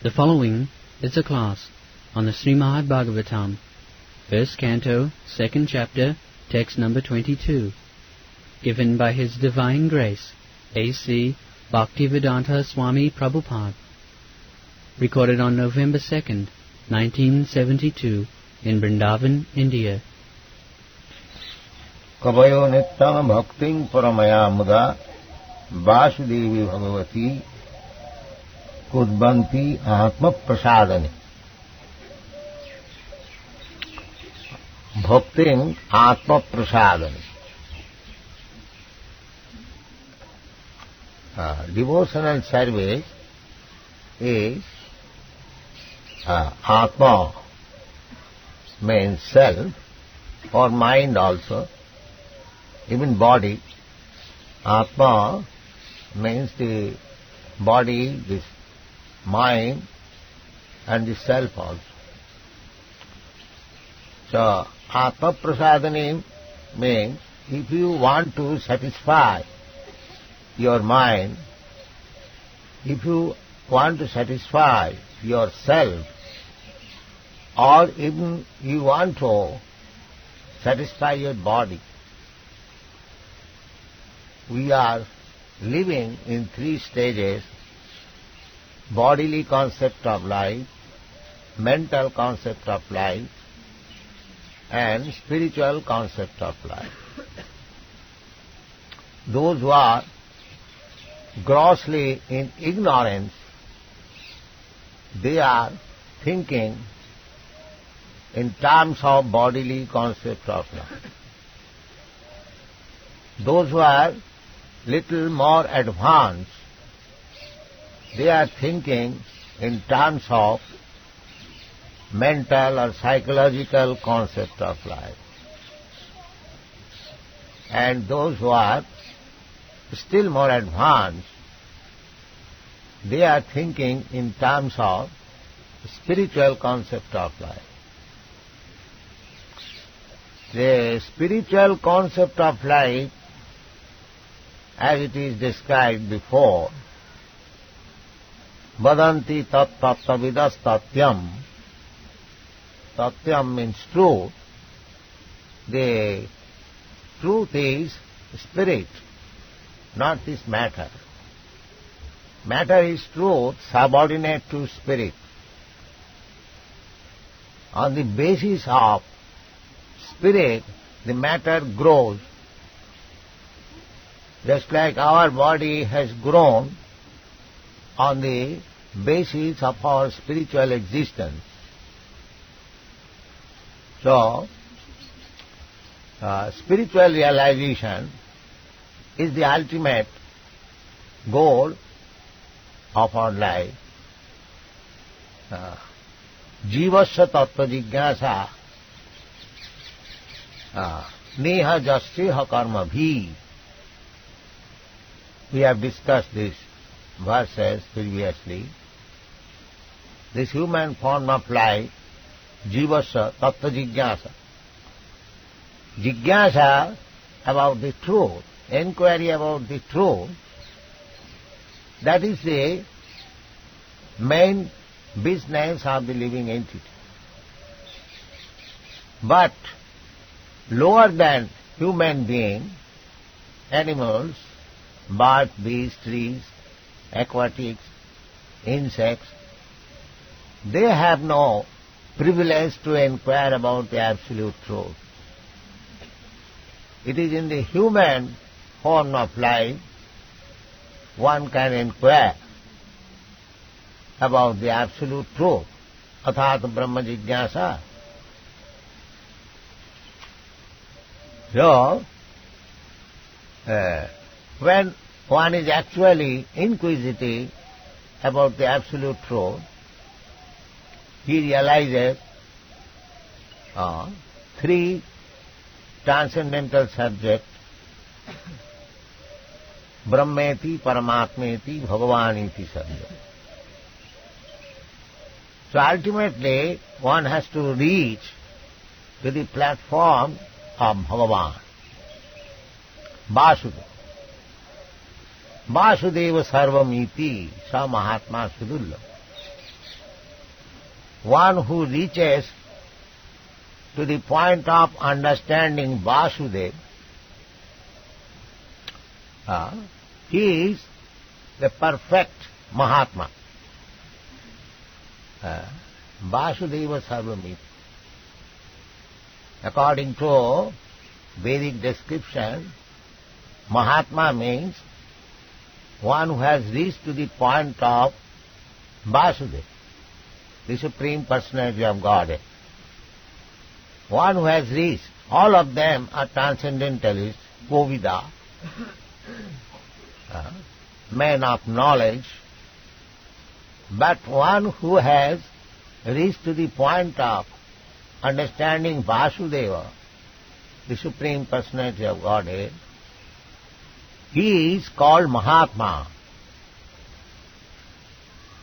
The following is a class on the Śrīmad-Bhāgavatam, First Canto, Second Chapter, Text number 22, given by His Divine Grace, A.C. Bhaktivedanta Swami Prabhupada, recorded on November 2nd, 1972, in Vrindavan, India. कवयो नित्यं भक्तिं परमया मुदा वासुदेवी भगवती कुर्वन्ति आत्मप्रसादने भक्तिं आत्मप्रसादने devotional service is Atma means self or mind also, even body. Atma means the body, this mind and the self also. So, Atma Prasadani means if you want to satisfy your mind, if you want to satisfy yourself, or even you want to satisfy your body, we are living in three stages: bodily concept of life, mental concept of life, and spiritual concept of life. Those who are grossly in ignorance, they are thinking in terms of bodily concept of life. Those who are little more advanced, they are thinking in terms of mental or psychological concept of life. And those who are still more advanced, they are thinking in terms of spiritual concept of life. The spiritual concept of life, as it is described before, vadanti tat tattavidas tatyam. Tatyam means truth. The truth is spirit, not this matter. Matter is truth, subordinate to spirit. On the basis of spirit, the matter grows. Just like our body has grown on the basis of our spiritual existence. So, spiritual realization is the ultimate goal of our life. Jivasya tattva jigyasa neha jasya karma bhi. We have discussed these verses previously. This human form of life, jivasya tattva jigyasa. Jigyasa about the truth, inquiry about the truth, that is the main business of the living entity. But lower than human being, animals, birds, beasts, trees, aquatics, insects, they have no privilege to inquire about the absolute truth. It is in the human form of life one can inquire about the absolute truth, athat brahma jigyasa. So, when one is actually inquisitive about the absolute truth, he realizes three transcendental subjects: Brahmeti, Paramatmeti, Bhagavaniti subject. So ultimately one has to reach to the platform of Bhagavan, Vasudeva. Vasudeva sarvamiti sa mahatma sudulla. one who reaches to the point of understanding Vasudeva, he is the perfect Mahatma. Vasudeva Sarvamiti. According to Vedic description, Mahatma means one who has reached to the point of Vasudeva, the Supreme Personality of Godhead. One who has reached, all of them are transcendentalists, Kovida, men of knowledge, but one who has reached to the point of understanding Vasudeva, the Supreme Personality of Godhead, he is called Mahatma.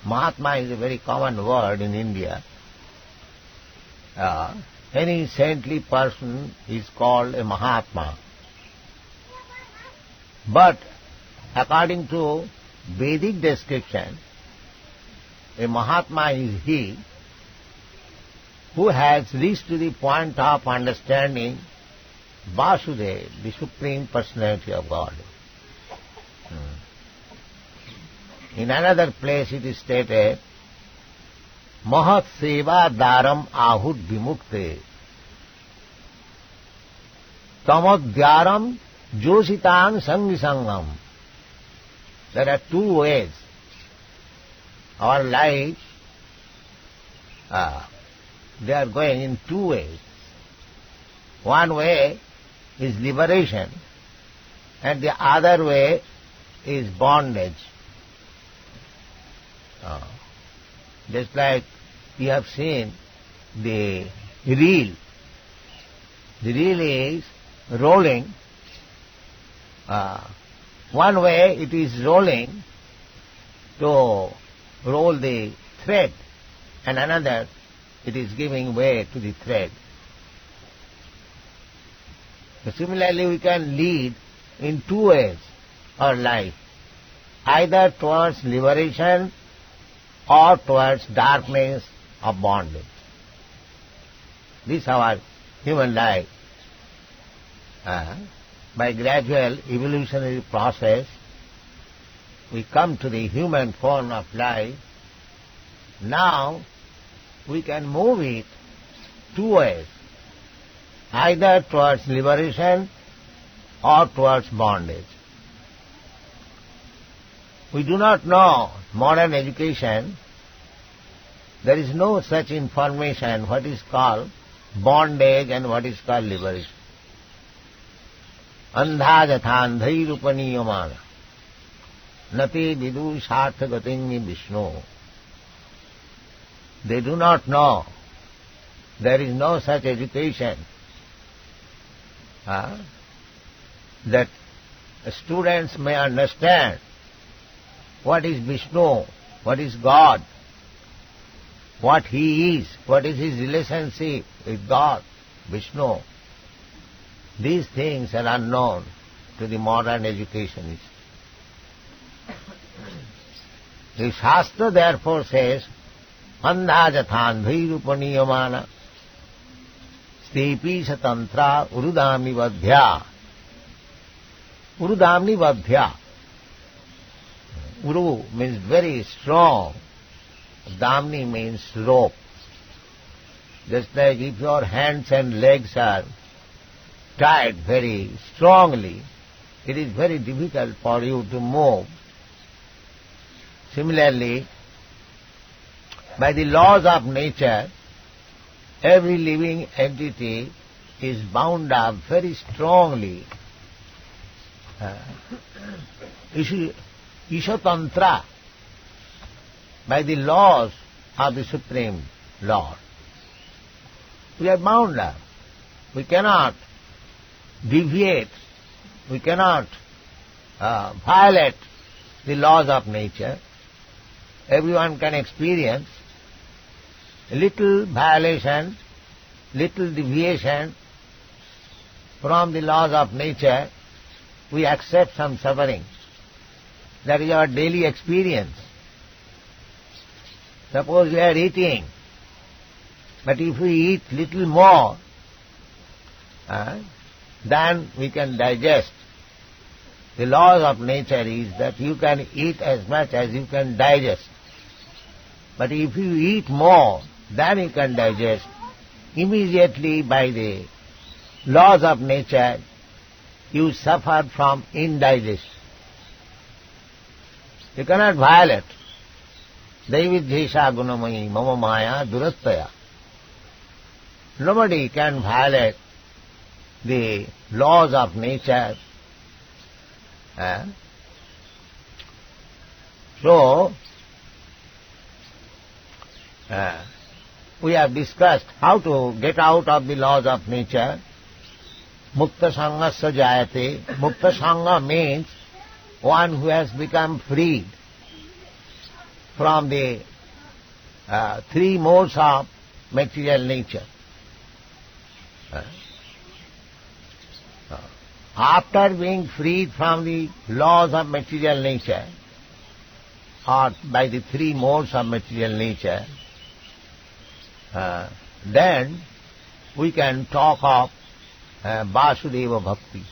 Mahatma is a very common word in India. Any saintly person is called a Mahatma. But according to Vedic description, a Mahatma is he who has reached to the point of understanding Vasudeva, the Supreme Personality of God. In another place it is stated, Mahat Seva Daram Ahud Vimukte Tamodhyaram Jositang Sangi Sangam. There are two ways. Our lives, they are going in two ways. One way is liberation, and the other way is bondage. Just like you have seen the reel. The reel is rolling. One way it is rolling to roll the thread, and another it is giving way to the thread. So similarly, we can lead in two ways our life, either towards liberation or towards darkness of bondage. This is our human life. By gradual evolutionary process, we come to the human form of life. Now we can move it two ways, either towards liberation or towards bondage. We do not know modern education. There is no such information what is called bondage and what is called liberation. Andha jathandhai rupaniyamana nati vidu shartha gatingi Vishnu. They do not know. There is no such education that students may understand what is Vishnu, what is God, what He is, what is His relationship with God, Vishnu. These things are unknown to the modern educationists. The Shastra therefore says, Andha jathandhai rupaniyamana stepi satantra urudamni vadhya. Urudamni vadhya. Uru means very strong. Damni means rope. Just like if your hands and legs are tied very strongly, it is very difficult for you to move. Similarly, by the laws of nature, every living entity is bound up very strongly. Ishatantra, by the laws of the Supreme Lord. We are bound up. We cannot deviate. We cannot violate the laws of nature. Everyone can experience a little violation, little deviation from the laws of nature. We accept some suffering. That is our daily experience. Suppose we are eating But if we eat little more, then we can digest. The laws of nature is that you can eat as much as you can digest. But if you eat more than you can digest, immediately by the laws of nature, you suffer from indigestion. You cannot violate. Daividhesha gunamayi mama maya durattaya. Nobody can violate the laws of nature. So, we have discussed how to get out of the laws of nature. Mukta sangha sajayate. Mukta sangha means one who has become freed from the three modes of material nature. After being freed from the laws of material nature, or by the three modes of material nature, then we can talk of Vasudeva Bhakti.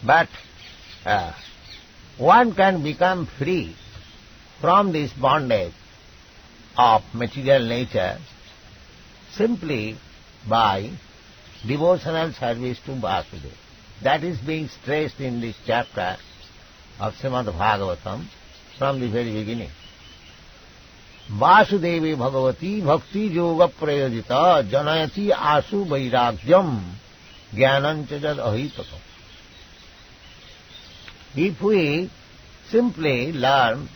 But one can become free from this bondage of material nature simply by devotional service to Vasudeva. That is being stressed in this chapter of Śrīmad-Bhāgavatam from the very beginning. Vasudevi Bhagavati Bhakti Yoga Prayojita Janayati Asu Vairagyam Jnanancha Jad Ahitakam. If we simply learn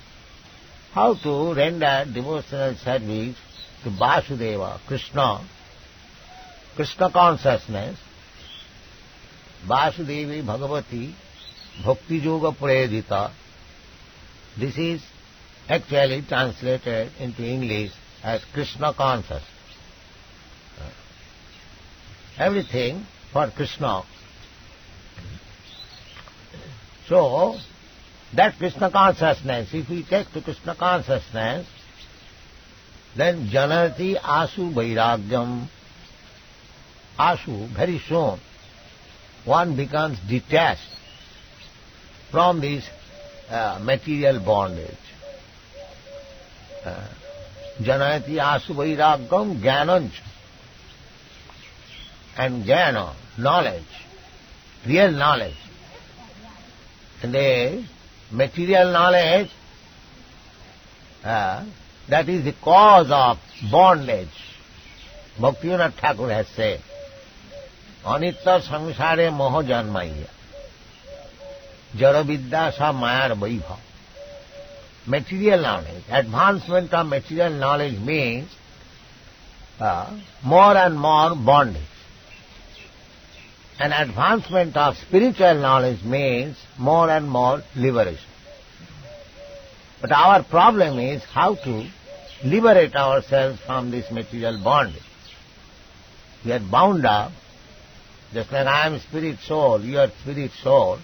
how to render devotional service to Vasudeva, Krishna, Krishna consciousness, Vasudevi Bhagavati Bhakti Yoga Prayojita, this is actually translated into English as Krishna consciousness. Everything for Krishna. So, that Krishna consciousness, if we take to Krishna consciousness, then Janati Asu Vairagyam. Asu, very soon, one becomes detached from this material bondage. Janayati Asu Vairagyam Jnanancha. And jnana, knowledge, real knowledge. And the material knowledge, that is the cause of bondage. Bhaktivinoda Thakur has said, Anitya samsare moho janmaiya, jara vidya sa mayar vaibhav. Material knowledge, advancement of material knowledge means more and more bondage. And advancement of spiritual knowledge means more and more liberation. But our problem is how to liberate ourselves from this material bondage. We are bound up, just like I am spirit soul, you are spirit soul,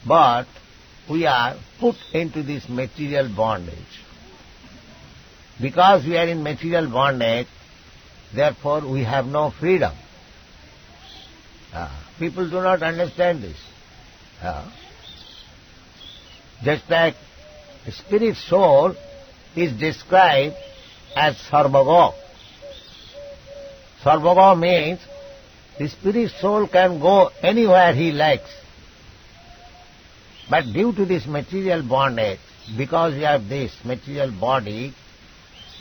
but we are put into this material bondage. Because we are in material bondage, therefore we have no freedom. People do not understand this. Just like the spirit soul is described as sarvago. Sarvago means the spirit soul can go anywhere he likes. But due to this material bondage, because we have this material body,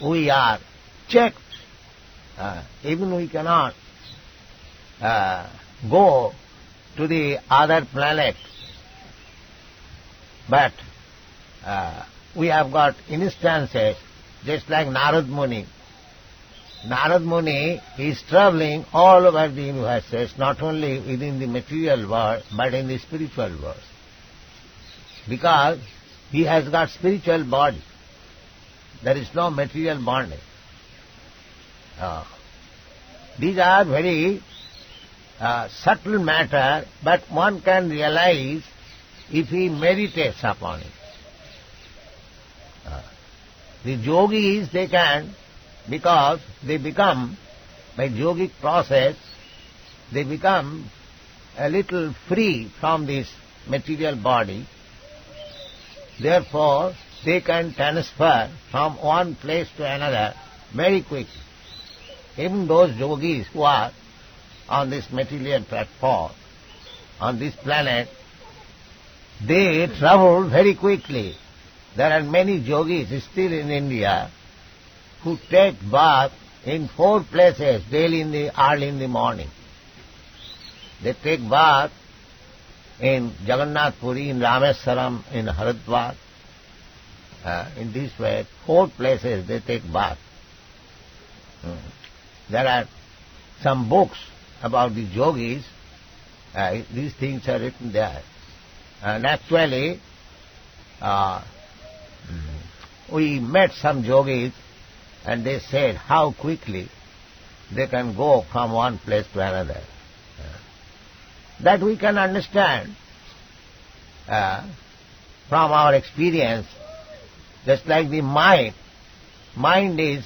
we are checked. Even we cannot go to the other planet. But we have got instances, just like Narad Muni. Narad Muni is traveling all over the universes, not only within the material world, but in the spiritual world. Because he has got spiritual body. There is no material bondage. These are very subtle matter, but one can realize if he meditates upon it. The yogis, they can, because they become, by yogic process, they become a little free from this material body. Therefore, they can transfer from one place to another very quickly. Even those yogis who are on this material platform, on this planet, they travel very quickly. There are many yogis still in India who take bath in 4 places daily early in the morning. They take bath in Jagannath Puri, in Rameswaram, in Haridwar. In this way, 4 places they take bath. There are some books about the yogis. These things are written there. And actually, we met some yogis and they said how quickly they can go from one place to another. That we can understand from our experience, just like the mind. Mind is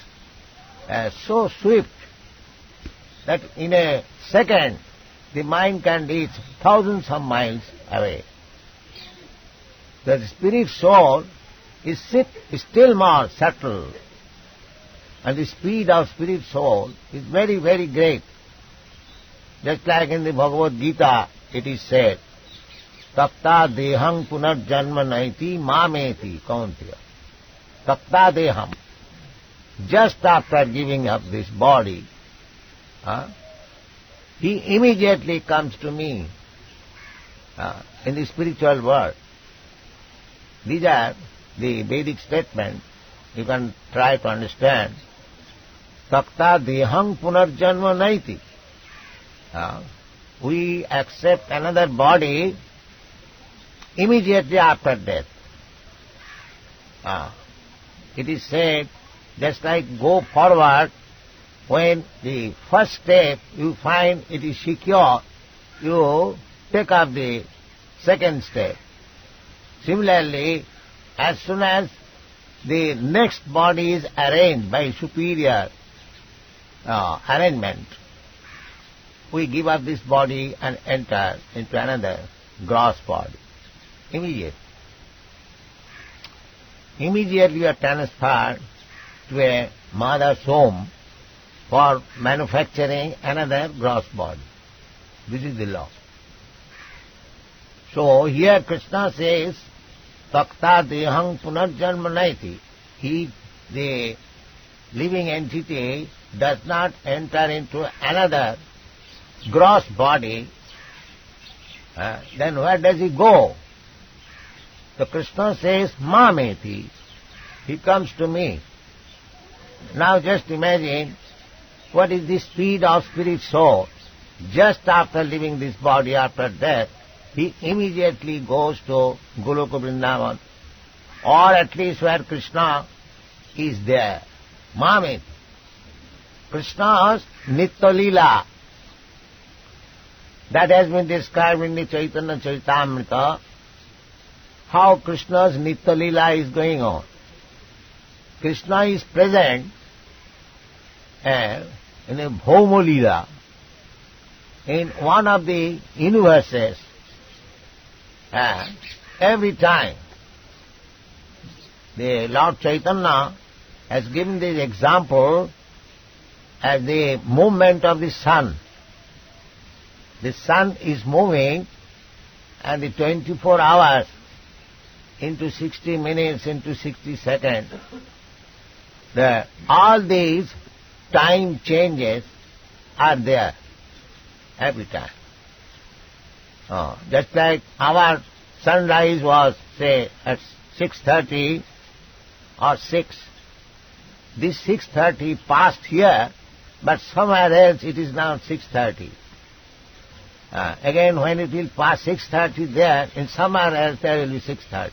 so swift that in a second the mind can reach thousands of miles away. The spirit soul is still more subtle, and the speed of spirit soul is very, very great. Just like in the Bhagavad Gita it is said, Takta deham punarjanma naiti mameti kauntiya. Takta deham. Just after giving up this body, he immediately comes to me in the spiritual world. These are the Vedic statements. You can try to understand. Takta deham punarjanma naiti. We accept another body immediately after death. It is said, just like go forward, when the first step you find it is secure, you take up the second step. Similarly, as soon as the next body is arranged by superior arrangement, we give up this body and enter into another gross body. Immediately. Immediately you are transferred to a mother's home for manufacturing another gross body. This is the law. So here Krishna says, Takta deham punarjanma naiti. He, the living entity, does not enter into another gross body. Then where does he go? So Krishna says, Mameti. He comes to me. Now just imagine what is the speed of spirit soul. Just after leaving this body, after death, he immediately goes to Goloka Vrindavan, or at least where Krishna is there. Mameti. Krishna's Nitya Lila. That has been described in the Chaitanya Charitamrita, how Krishna's Nitya Lila is going on. Krishna is present in a Bhoma Lila, in one of the universes, and every time. The Lord Chaitanya has given this example as the movement of the sun. The sun is moving, and the 24 hours into 60 minutes, into 60 seconds, all these time changes are there every time. Just like our sunrise was, say, at 6:30 or 6. This 6:30 passed here, but somewhere else it is now 6:30. Again, when it will pass 6:30 there, in somewhere else there will be 6:30.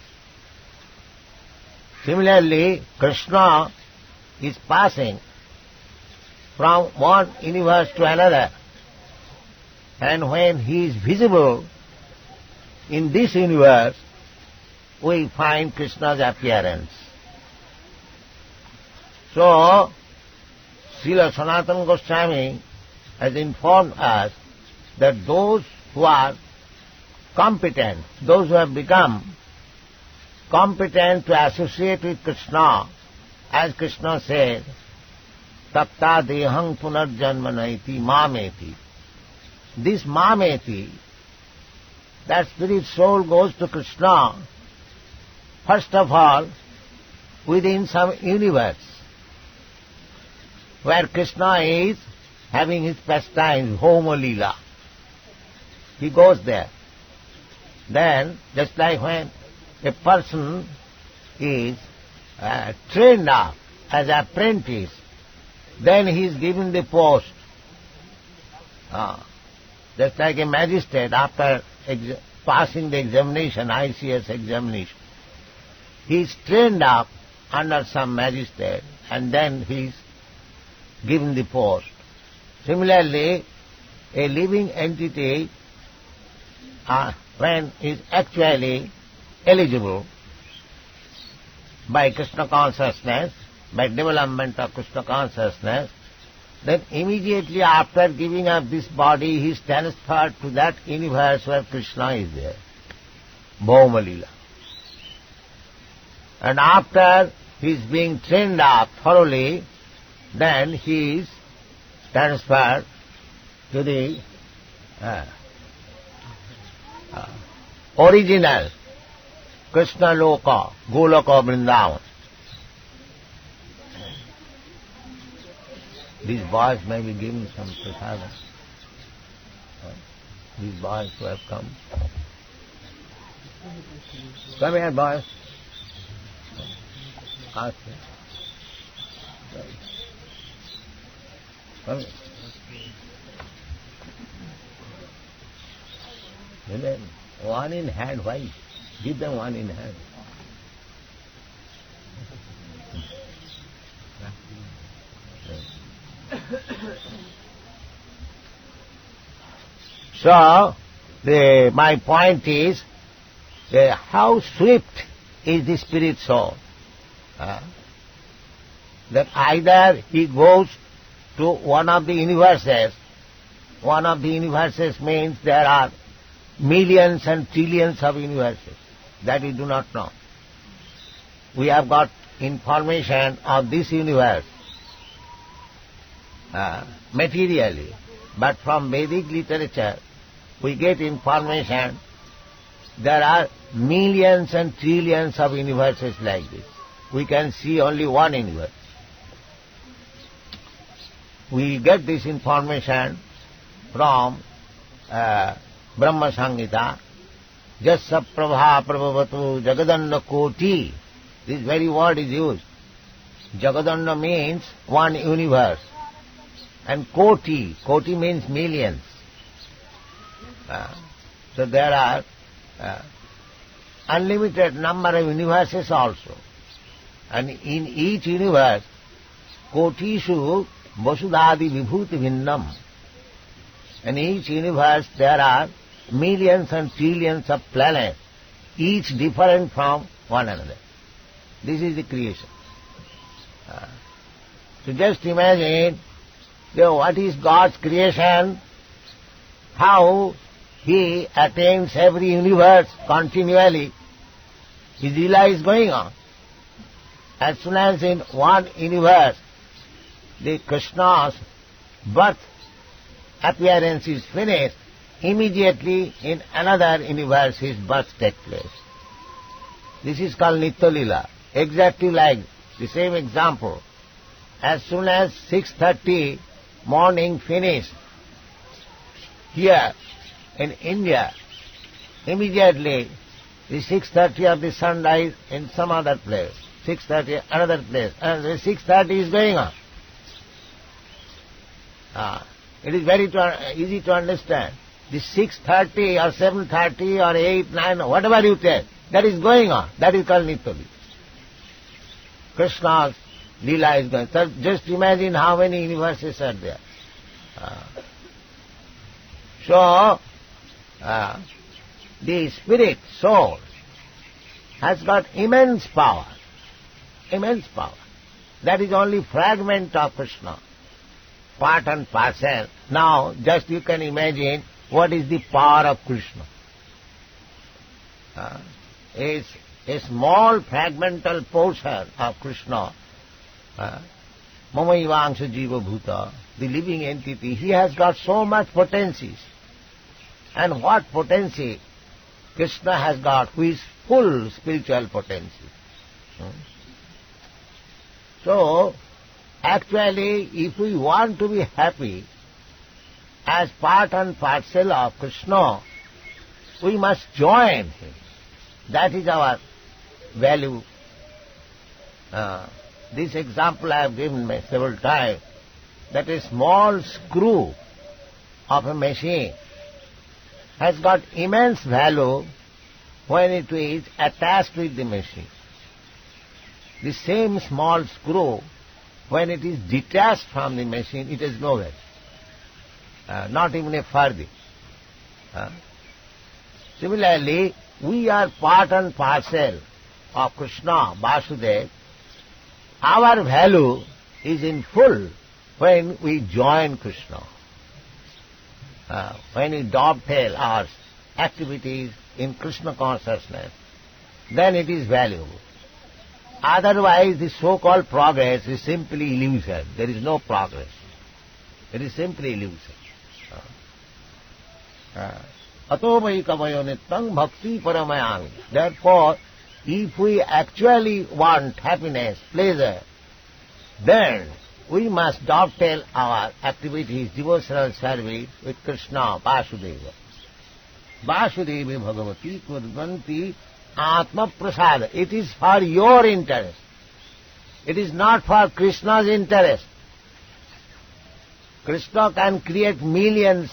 Similarly, Krishna is passing from one universe to another, and when he is visible in this universe, we find Krishna's appearance. So, Srila Sanatana Goswami has informed us that those who are competent, those who have become competent to associate with Krishna, as Krishna said, Tapta dehang punarjanma naiti mameti. This mameti, that spirit soul goes to Krishna, first of all, within some universe, where Krishna is having his pastimes, Homa Leela. He goes there. Then, just like when a person is trained up as an apprentice, then he is given the post. Just like a magistrate after passing the examination, ICS examination. He is trained up under some magistrate and then he is given the post. Similarly, a living entity, when is actually eligible by Krishna consciousness, by development of Krishna consciousness, then immediately after giving up this body, he is transferred to that universe where Krishna is there, Bhoma Leela. And after he is being trained up thoroughly, then he is transferred to the original Krishna Loka, Goloka Vrindavan. These boys may be given some prasadam. These boys who have come. Come here, boys. Ask them. Come here. And then one in hand, why? Give them one in hand. So, my point is, how swift is the spirit soul? That either he goes to one of the universes. One of the universes means there are millions and trillions of universes that we do not know. We have got information of this universe materially, but from Vedic literature we get information there are millions and trillions of universes like this. We can see only one universe. We get this information from Brahma Samhita, Jasya Prabha Prabhavatu Jagadanda Koti. This very word is used. Jagadanda means one universe. And Koti, Koti means millions. So there are unlimited number of universes also. And in each universe, Kotishu Vasudhadi Vibhuti Vinnam. In each universe there are millions and trillions of planets, each different from one another. This is the creation. So just imagine what is God's creation, how He attains every universe continually. His Leela is going on. As soon as in one universe the Krishna's birth appearance is finished, immediately in another universe his birth takes place. This is called Nitya Leela. Exactly like the same example. As soon as 6:30 morning finished here in India, immediately the 6:30 of the sunrise in some other place, 6:30 another place, and the 6:30 is going on. It is very easy to understand. The 6:30 or 7:30 or 8, 9, whatever you take, that is going on. That is called Nitya Leela. Krishna's Leela is going. So just imagine how many universes are there. So, the spirit, soul, has got immense power. Immense power. That is only fragment of Krishna, part and parcel. Now, just you can imagine what is the power of Krishna. A small fragmental portion of Krishna, Mamaivangsha Jiva Bhuta, the living entity, he has got so much potencies. And what potency Krishna has got, who is full spiritual potency. So, actually, if we want to be happy as part and parcel of Krishna, we must join him. That is our value. This example I have given several times, that a small screw of a machine has got immense value when it is attached with the machine. The same small screw, when it is detached from the machine, it has no value, not even a farthing. Similarly, we are part and parcel of Krishna, Vasudeva. Our value is in full when we join Krishna. When we dovetail our activities in Krishna consciousness, then it is valuable. Otherwise, the so-called progress is simply illusion. There is no progress. It is simply illusion. Ato mai kamayo nityam bhakti paramayami. Therefore, if we actually want happiness, pleasure, then we must dovetail our activities, devotional service with Krishna, Vasudeva. Vasudevi Bhagavati Kurvanti Atma Prasada. It is for your interest. It is not for Krishna's interest. Krishna can create millions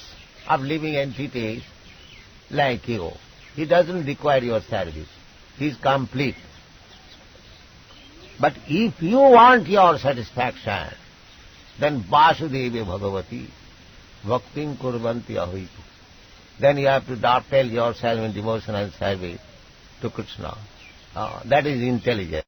of living entities like you. He doesn't require your service. He is complete. But if you want your satisfaction, then Vasudevi Bhagavati Bhaktim Kurvanti Ahiti. Then you have to dovetail yourself in devotional service to Krishna. That is intelligence.